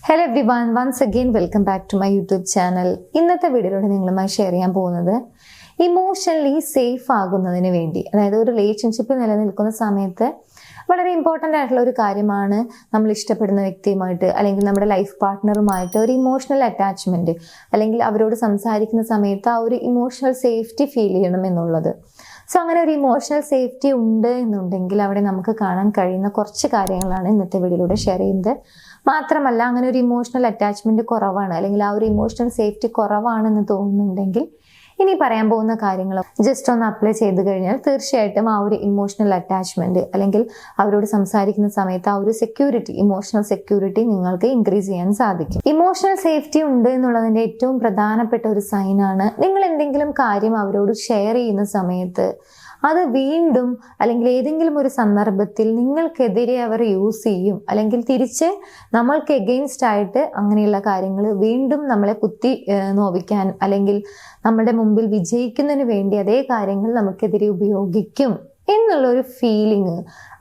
Hello everyone, once again welcome back to my YouTube channel. ഇന്നത്തെ വീഡിയോയിലൂടെ നിങ്ങളുമായി share ചെയ്യാൻ പോകുന്നത് ഇമോഷണലി സേഫ് ആകുന്നതിന് വേണ്ടി, അതായത് ഒരു റിലേഷൻഷിപ്പിൽ നിലനിൽക്കുന്ന സമയത്ത് വളരെ ഇമ്പോർട്ടൻ്റ് ആയിട്ടുള്ള ഒരു കാര്യമാണ് നമ്മൾ ഇഷ്ടപ്പെടുന്ന വ്യക്തിയുമായിട്ട് അല്ലെങ്കിൽ നമ്മുടെ ലൈഫ് പാർട്ട്ണറുമായിട്ട് ഒരു ഇമോഷണൽ അറ്റാച്ച്മെൻറ്റ്, അല്ലെങ്കിൽ അവരോട് സംസാരിക്കുന്ന സമയത്ത് ആ ഒരു ഇമോഷണൽ സേഫ്റ്റി ഫീൽ ചെയ്യണം എന്നുള്ളത്. സോ അങ്ങനെ ഒരു ഇമോഷണൽ സേഫ്റ്റി ഉണ്ട് എന്നുണ്ടെങ്കിൽ അവിടെ നമുക്ക് കാണാൻ കഴിയുന്ന കുറച്ച് കാര്യങ്ങളാണ് ഇന്നത്തെ വീഡിയോയിലൂടെ ഷെയർ ചെയ്യുന്നത്. മാത്രമല്ല, അങ്ങനെ ഒരു ഇമോഷണൽ അറ്റാച്ച്മെന്റ് കുറവാണ് അല്ലെങ്കിൽ ആ ഒരു ഇമോഷണൽ സേഫ്റ്റി കുറവാണെന്ന് തോന്നുന്നുണ്ടെങ്കിൽ ഇനി പറയാൻ പോകുന്ന കാര്യങ്ങൾ ജസ്റ്റ് ഒന്ന് അപ്ലൈ ചെയ്ത് കഴിഞ്ഞാൽ തീർച്ചയായിട്ടും ആ ഒരു ഇമോഷണൽ അറ്റാച്ച്മെന്റ് അല്ലെങ്കിൽ അവരോട് സംസാരിക്കുന്ന സമയത്ത് ആ ഒരു സെക്യൂരിറ്റി, ഇമോഷണൽ സെക്യൂരിറ്റി നിങ്ങൾക്ക് ഇൻക്രീസ് ചെയ്യാൻ സാധിക്കും. ഇമോഷണൽ സേഫ്റ്റി ഉണ്ട് എന്നുള്ളതിന്റെ ഏറ്റവും പ്രധാനപ്പെട്ട ഒരു സൈനാണ് നിങ്ങൾ എന്തെങ്കിലും കാര്യം അവരോട് ഷെയർ ചെയ്യുന്ന സമയത്ത് അത് വീണ്ടും അല്ലെങ്കിൽ ഏതെങ്കിലും ഒരു സന്ദർഭത്തിൽ നിങ്ങൾക്കെതിരെ അവർ യൂസ് ചെയ്യും, അല്ലെങ്കിൽ തിരിച്ച് നമ്മൾക്ക് എഗെയിൻസ്റ്റ് ആയിട്ട് അങ്ങനെയുള്ള കാര്യങ്ങൾ വീണ്ടും നമ്മളെ കുത്തി നോവിക്കാൻ അല്ലെങ്കിൽ നമ്മുടെ മുമ്പിൽ വിജയിക്കുന്നതിന് വേണ്ടി അതേ കാര്യങ്ങൾ നമുക്കെതിരെ ഉപയോഗിക്കും എന്നുള്ളൊരു ഫീലിംഗ്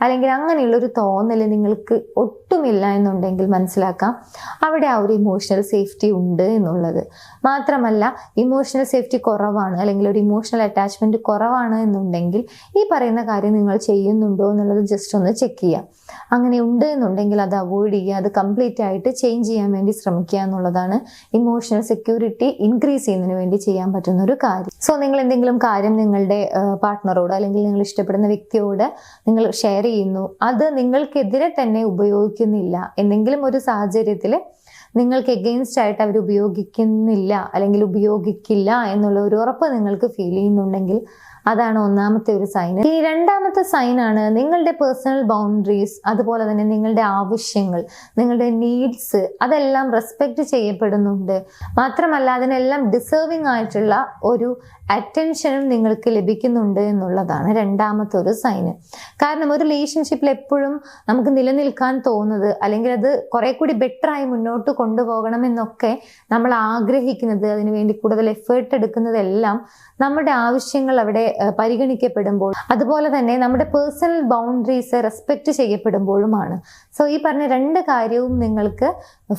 അല്ലെങ്കിൽ അങ്ങനെയുള്ളൊരു തോന്നൽ നിങ്ങൾക്ക് ഒട്ടുമില്ല എന്നുണ്ടെങ്കിൽ മനസ്സിലാക്കാം അവിടെ ആ ഒരു ഇമോഷണൽ സേഫ്റ്റി ഉണ്ട് എന്നുള്ളത്. മാത്രമല്ല, ഇമോഷണൽ സേഫ്റ്റി കുറവാണ് അല്ലെങ്കിൽ ഒരു ഇമോഷണൽ അറ്റാച്ച്മെന്റ് കുറവാണ് എന്നുണ്ടെങ്കിൽ ഈ പറയുന്ന കാര്യം നിങ്ങൾ ചെയ്യുന്നുണ്ടോ എന്നുള്ളത് ജസ്റ്റ് ഒന്ന് ചെക്ക് ചെയ്യാം. അങ്ങനെ ഉണ്ട് എന്നുണ്ടെങ്കിൽ അത് അവോയ്ഡ് ചെയ്യുക, അത് കംപ്ലീറ്റ് ആയിട്ട് ചേഞ്ച് ചെയ്യാൻ വേണ്ടി ശ്രമിക്കുക എന്നുള്ളതാണ് ഇമോഷണൽ സെക്യൂരിറ്റി ഇൻക്രീസ് ചെയ്യുന്നതിന് വേണ്ടി ചെയ്യാൻ പറ്റുന്ന ഒരു കാര്യം. സോ നിങ്ങൾ എന്തെങ്കിലും കാര്യം നിങ്ങളുടെ പാർട്ട്ണറോട് അല്ലെങ്കിൽ നിങ്ങൾ ഇഷ്ടപ്പെടുന്ന വ്യക്തിയോട് നിങ്ങൾ ഷെയർ ചെയ്യുന്നു, അത് നിങ്ങൾക്കെതിരെ തന്നെ ഉപയോഗിക്കുന്നില്ല, എന്തെങ്കിലും ഒരു സാഹചര്യത്തിൽ നിങ്ങൾക്ക് എഗെയിൻസ്റ്റ് ആയിട്ട് അവർ ഉപയോഗിക്കുന്നില്ല അല്ലെങ്കിൽ ഉപയോഗിക്കില്ല എന്നുള്ള ഒരു ഉറപ്പ് നിങ്ങൾക്ക് ഫീൽ ചെയ്യുന്നുണ്ടെങ്കിൽ അതാണ് ഒന്നാമത്തെ ഒരു സൈൻ. ഈ രണ്ടാമത്തെ സൈനാണ് നിങ്ങളുടെ പേഴ്സണൽ ബൗണ്ടറീസ്, അതുപോലെ തന്നെ നിങ്ങളുടെ ആവശ്യങ്ങൾ, നിങ്ങളുടെ നീഡ്സ് അതെല്ലാം റെസ്പെക്ട് ചെയ്യപ്പെടുന്നുണ്ട്. മാത്രമല്ല, അതിനെല്ലാം ഡിസേർവിംഗ് ആയിട്ടുള്ള ഒരു അറ്റൻഷനും നിങ്ങൾക്ക് ലഭിക്കുന്നുണ്ട് എന്നുള്ളതാണ് രണ്ടാമത്തെ ഒരു സൈന്. കാരണം ഒരു റിലേഷൻഷിപ്പിൽ എപ്പോഴും നമുക്ക് നിലനിൽക്കാൻ തോന്നുന്നത് അല്ലെങ്കിൽ അത് കുറെ കൂടി ബെറ്ററായി മുന്നോട്ട് കൊണ്ടുപോകണം എന്നൊക്കെ നമ്മൾ ആഗ്രഹിക്കുന്നത്, അതിനുവേണ്ടി കൂടുതൽ എഫേർട്ട് എടുക്കുന്നതെല്ലാം നമ്മുടെ ആവശ്യങ്ങൾ അവിടെ പരിഗണിക്കപ്പെടുമ്പോൾ, അതുപോലെ തന്നെ നമ്മുടെ പേഴ്സണൽ ബൗണ്ടറീസ് റെസ്പെക്ട് ചെയ്യപ്പെടുമ്പോഴുമാണ്. സോ ഈ പറഞ്ഞ രണ്ട് കാര്യവും നിങ്ങൾക്ക്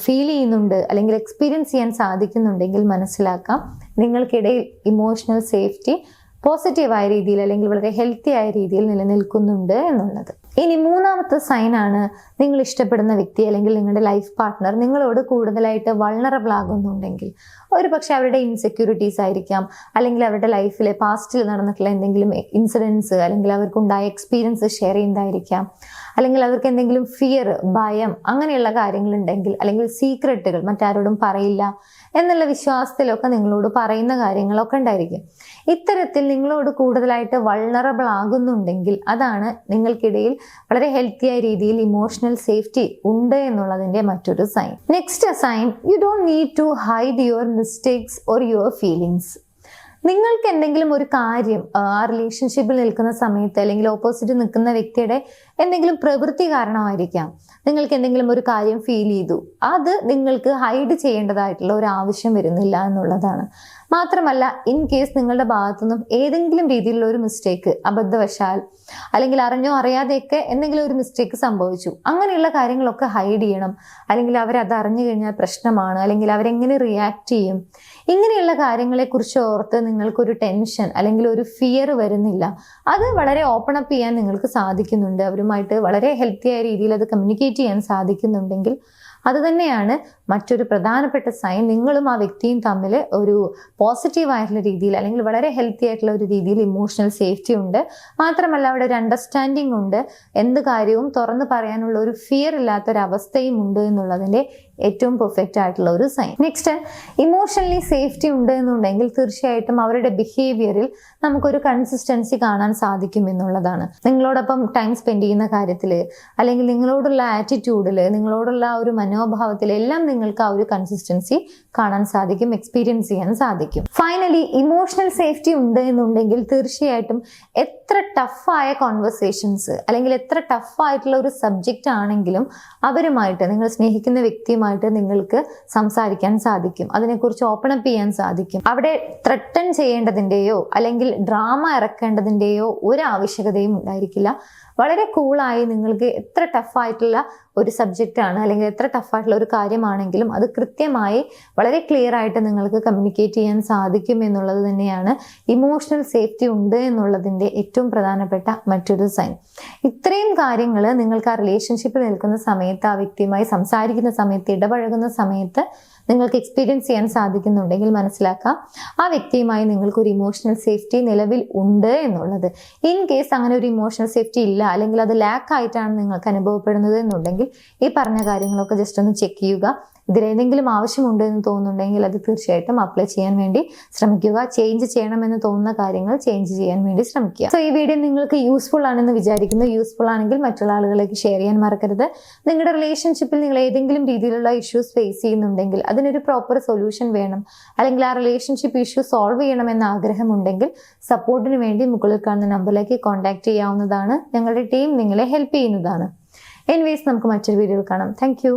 ഫീൽ ചെയ്യുന്നുണ്ട് അല്ലെങ്കിൽ എക്സ്പീരിയൻസ് ചെയ്യാൻ സാധിക്കുന്നുണ്ടെങ്കിൽ മനസ്സിലാക്കാം നിങ്ങൾക്കിടയിൽ ഇമോഷണൽ സേഫ്റ്റി പോസിറ്റീവായ രീതിയിൽ അല്ലെങ്കിൽ വളരെ ഹെൽത്തി ആയ രീതിയിൽ നിലനിൽക്കുന്നുണ്ട് എന്നുള്ളത്. ഇനി മൂന്നാമത്തെ സൈനാണ് നിങ്ങൾ ഇഷ്ടപ്പെടുന്ന വ്യക്തി അല്ലെങ്കിൽ നിങ്ങളുടെ ലൈഫ് പാർട്ട്ണർ നിങ്ങളോട് കൂടുതലായിട്ട് വൾണറബിൾ ആകുന്നുണ്ടെങ്കിൽ, ഒരു പക്ഷെ അവരുടെ ഇൻസെക്യൂരിറ്റീസ് ആയിരിക്കാം, അല്ലെങ്കിൽ അവരുടെ ലൈഫിലെ പാസ്റ്റിൽ നടന്നിട്ടുള്ള എന്തെങ്കിലും ഇൻസിഡൻസ് അല്ലെങ്കിൽ അവർക്കുണ്ടായ എക്സ്പീരിയൻസ് ഷെയർ ചെയ്യുന്നതായിരിക്കാം, അല്ലെങ്കിൽ അവർക്ക് എന്തെങ്കിലും ഫിയർ, ഭയം അങ്ങനെയുള്ള കാര്യങ്ങളുണ്ടെങ്കിൽ, അല്ലെങ്കിൽ സീക്രട്ടുകൾ മറ്റാരോടും പറയില്ല എന്നുള്ള വിശ്വാസത്തിലൊക്കെ നിങ്ങളോട് പറയുന്ന കാര്യങ്ങളൊക്കെ ഉണ്ടായിരിക്കും. ഇത്തരത്തിൽ നിങ്ങളോട് കൂടുതലായിട്ട് വൾണറബിൾ ആകുന്നുണ്ടെങ്കിൽ അതാണ് നിങ്ങൾക്കിടയിൽ വളരെ ഹെൽത്തിയായ രീതിയിൽ ഇമോഷണൽ സേഫ്റ്റി ഉണ്ട് എന്നുള്ളതിന്റെ മറ്റൊരു sign. Next sign, you don't need to hide your mistakes or your feelings. നിങ്ങൾക്ക് എന്തെങ്കിലും ഒരു കാര്യം ആ റിലേഷൻഷിപ്പിൽ നിൽക്കുന്ന സമയത്ത് അല്ലെങ്കിൽ ഓപ്പോസിറ്റ് നിൽക്കുന്ന വ്യക്തിയുടെ എന്തെങ്കിലും പ്രവൃത്തി കാരണമായിരിക്കാം നിങ്ങൾക്ക് എന്തെങ്കിലും ഒരു കാര്യം ഫീൽ ചെയ്തു, അത് നിങ്ങൾക്ക് ഹൈഡ് ചെയ്യേണ്ടതായിട്ടുള്ള ഒരു ആവശ്യം വരുന്നില്ല എന്നുള്ളതാണ്. മാത്രമല്ല, ഇൻ കേസ് നിങ്ങളുടെ ഭാഗത്തുനിന്നും ഏതെങ്കിലും രീതിയിലുള്ള ഒരു മിസ്റ്റേക്ക്, അബദ്ധവശാൽ അല്ലെങ്കിൽ അറിഞ്ഞോ അറിയാതെയൊക്കെ എന്തെങ്കിലും ഒരു മിസ്റ്റേക്ക് സംഭവിച്ചു, അങ്ങനെയുള്ള കാര്യങ്ങളൊക്കെ ഹൈഡ് ചെയ്യണം, അല്ലെങ്കിൽ അവരത് അറിഞ്ഞു കഴിഞ്ഞാൽ പ്രശ്നമാണ്, അല്ലെങ്കിൽ അവരെങ്ങനെ റിയാക്ട് ചെയ്യും, ഇങ്ങനെയുള്ള കാര്യങ്ങളെക്കുറിച്ച് ഓർത്ത് നിങ്ങൾക്കൊരു ടെൻഷൻ അല്ലെങ്കിൽ ഒരു ഫിയർ വരുന്നില്ല. അത് വളരെ ഓപ്പൺ അപ്പ് ചെയ്യാൻ നിങ്ങൾക്ക് സാധിക്കുന്നുണ്ട്, അവരുമായിട്ട് വളരെ ഹെൽത്തി ആയ രീതിയിൽ അത് കമ്മ്യൂണിക്കേറ്റ് ചെയ്യാൻ സാധിക്കുന്നുണ്ടെങ്കിൽ അത് തന്നെയാണ് മറ്റൊരു പ്രധാനപ്പെട്ട സൈൻ. നിങ്ങളും ആ വ്യക്തിയും തമ്മിൽ ഒരു പോസിറ്റീവ് ആയിട്ടുള്ള രീതിയിൽ അല്ലെങ്കിൽ വളരെ ഹെൽത്തി ആയിട്ടുള്ള ഒരു രീതിയിൽ ഇമോഷണൽ സേഫ്റ്റി ഉണ്ട്. മാത്രമല്ല, അവിടെ ഒരു അണ്ടർസ്റ്റാൻഡിങ് ഉണ്ട്, എന്ത് കാര്യവും തുറന്നു പറയാനുള്ള ഒരു ഫിയർ ഇല്ലാത്തൊരവസ്ഥയും ഉണ്ട് എന്നുള്ളതിൻ്റെ ഏറ്റവും പെർഫെക്റ്റ് ആയിട്ടുള്ള ഒരു സൈൻ. നെക്സ്റ്റ്, ഇമോഷണലി സേഫ്റ്റി ഉണ്ട് എന്നുണ്ടെങ്കിൽ തീർച്ചയായിട്ടും അവരുടെ ബിഹേവിയറിൽ നമുക്കൊരു കൺസിസ്റ്റൻസി കാണാൻ സാധിക്കും എന്നുള്ളതാണ്. നിങ്ങളോടൊപ്പം ടൈം സ്പെൻഡ് ചെയ്യുന്ന കാര്യത്തിൽ അല്ലെങ്കിൽ നിങ്ങളോടുള്ള ആറ്റിറ്റ്യൂഡിൽ, നിങ്ങളോടുള്ള ആ ഒരു മനോഭാവത്തിൽ എല്ലാം നിങ്ങൾക്ക് ആ ഒരു കൺസിസ്റ്റൻസി കാണാൻ സാധിക്കും, എക്സ്പീരിയൻസ് ചെയ്യാൻ സാധിക്കും. ഫൈനലി, ഇമോഷണൽ സേഫ്റ്റി ഉണ്ട് എന്നുണ്ടെങ്കിൽ തീർച്ചയായിട്ടും എത്ര ടഫായ കോൺവെർസേഷൻസ് അല്ലെങ്കിൽ എത്ര ടഫായിട്ടുള്ള ഒരു സബ്ജക്റ്റ് ആണെങ്കിലും അവരുമായിട്ട്, നിങ്ങൾ സ്നേഹിക്കുന്ന വ്യക്തിയുമായിട്ട് നിങ്ങൾക്ക് സംസാരിക്കാൻ സാധിക്കും, അതിനെക്കുറിച്ച് ഓപ്പൺ അപ്പ് ചെയ്യാൻ സാധിക്കും. അവിടെ ത്രട്ടൺ ചെയ്യേണ്ടതിൻ്റെയോ അല്ലെങ്കിൽ ഡ്രാമ ഇറക്കേണ്ടതിൻ്റെയോ ഒരു ആവശ്യകതയും ഉണ്ടായിരിക്കില്ല. വളരെ കൂളായി നിങ്ങൾക്ക് എത്ര ടഫായിട്ടുള്ള ഒരു സബ്ജക്റ്റ് ആണ്, അല്ലെങ്കിൽ എത്ര ടഫായിട്ടുള്ള ഒരു കാര്യമാണെങ്കിലും അത് കൃത്യമായി വളരെ ക്ലിയർ ആയിട്ട് നിങ്ങൾക്ക് കമ്മ്യൂണിക്കേറ്റ് ചെയ്യാൻ സാധിക്കും എന്നുള്ളത് തന്നെയാണ് ഇമോഷണൽ സേഫ്റ്റി ഉണ്ട് എന്നുള്ളതിൻ്റെ ഏറ്റവും പ്രധാനപ്പെട്ട മറ്റൊരു സൈൻ. ഇത്രയും കാര്യങ്ങൾ നിങ്ങൾക്ക് ആ റിലേഷൻഷിപ്പിൽ നിൽക്കുന്ന സമയത്ത്, ആ വ്യക്തിയുമായി സംസാരിക്കുന്ന സമയത്ത്, ഇടപഴകുന്ന സമയത്ത് നിങ്ങൾക്ക് എക്സ്പീരിയൻസ് ചെയ്യാൻ സാധിക്കുന്നുണ്ടെങ്കിൽ മനസ്സിലാക്കാം ആ വ്യക്തിയുമായി നിങ്ങൾക്കൊരു ഇമോഷണൽ സേഫ്റ്റി നിലവിൽ ഉണ്ട് എന്നുള്ളത്. ഇൻ കേസ് അങ്ങനെ ഒരു ഇമോഷണൽ സേഫ്റ്റി ഇല്ല, അല്ലെങ്കിൽ അത് ലാക്ക് ആയിട്ടാണ് നിങ്ങൾക്ക് അനുഭവപ്പെടുന്നത് എന്നുണ്ടെങ്കിൽ ഈ പറഞ്ഞ കാര്യങ്ങളൊക്കെ ജസ്റ്റ് ഒന്ന് ചെക്ക് ചെയ്യുക. ഇതിലേതെങ്കിലും ആവശ്യമുണ്ട് എന്ന് തോന്നുന്നുണ്ടെങ്കിൽ അത് തീർച്ചയായിട്ടും അപ്ലൈ ചെയ്യാൻ വേണ്ടി ശ്രമിക്കുക. ചേഞ്ച് ചെയ്യണമെന്ന് തോന്നുന്ന കാര്യങ്ങൾ ചേഞ്ച് ചെയ്യാൻ വേണ്ടി ശ്രമിക്കുക. സോ ഈ വീഡിയോ നിങ്ങൾക്ക് യൂസ്ഫുൾ ആണെന്ന് വിചാരിക്കുന്നു. യൂസ്ഫുൾ ആണെങ്കിൽ മറ്റുള്ള ആളുകളിലേക്ക് ഷെയർ ചെയ്യാൻ മറക്കരുത്. നിങ്ങളുടെ റിലേഷൻഷിപ്പിൽ നിങ്ങൾ ഏതെങ്കിലും രീതിയിലുള്ള ഇഷ്യൂസ് ഫേസ് ചെയ്യുന്നുണ്ടെങ്കിൽ അതിനൊരു പ്രോപ്പർ സൊല്യൂഷൻ വേണം, അല്ലെങ്കിൽ ആ റിലേഷൻഷിപ്പ് ഇഷ്യൂ സോൾവ് ചെയ്യണമെന്ന ആഗ്രഹമുണ്ടെങ്കിൽ സപ്പോർട്ടിന് വേണ്ടി മുകളിൽ കാണുന്ന നമ്പറിലേക്ക് കോൺടാക്ട് ചെയ്യാവുന്നതാണ്. ഞങ്ങളുടെ ടീം നിങ്ങളെ ഹെൽപ്പ് ചെയ്യുന്നതാണ്. എനിവേസ് നമുക്ക് മറ്റൊരു വീഡിയോയിൽ കാണാം. താങ്ക്